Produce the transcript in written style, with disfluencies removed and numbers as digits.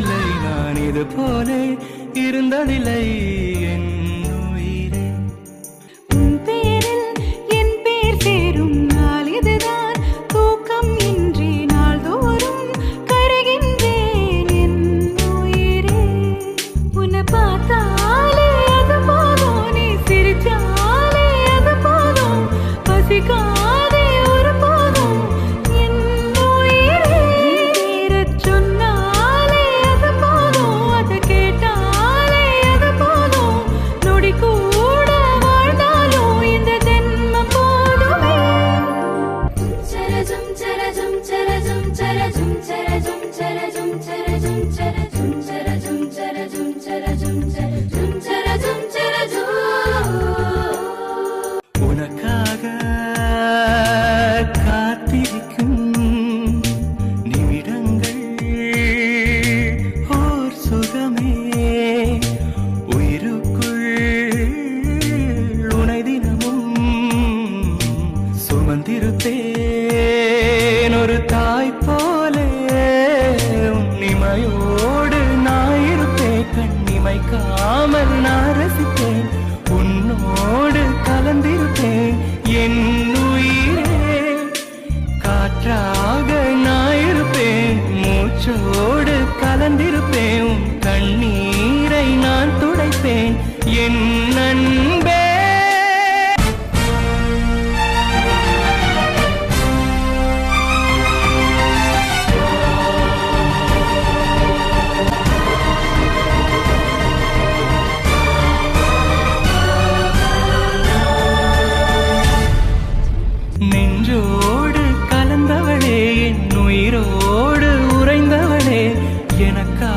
இருந்ததில்லை நான் இது போலே இருந்ததில்லை என் உயிரே. உன் பேரில் என் பேர் சேரும் நாள் இதுதான். தூக்கம் இன்றி நாள்தோறும் கருகின்றேன் என் உயிரே. உன்னை பார்த்தாலே அது போதும், நீ சிரிச்சாலே அது போதும், பசிக்காதே ஒரு போதும் என் உயிரே. பேரச் சொன்னாலே அது போதும், அதை கேட்டாலே அது போதும், நொடி கூட வாழ்ந்தாலும் இந்த ஜென்மம் போதுமே. சரஜம் சரஜம் சரஜம் சரஜம் சரஜம் சரஜம் சரஜம் சரஜம் சரஜம் சரஜம் சரஜம் சரஜம் சரஜம் சரஜம். உனக்காக காத்திருக்கும் நிமிடங்கள் ஓர் சுகமே. உயிருக்குள் உனை தினமும் சுமந்திருப்பேன் ஒரு தாய் போலே. உன்னிமையோடு நான் இருப்பேன், கண்ணிமைக்காமல் நான் ரசிப்பேன், உன்னோடு கலந்திருப்பேன் என் உயிரே. காற்றாக நான் இருப்பேன், மூச்சோடு கலந்திருப்பேன், உன் கண்ணீரை நான் துடைப்பேன் என் அன்பே. நெஞ்சோடு கலந்தவளே, என் உயிரோடு உறைந்தவளே, எனக்கா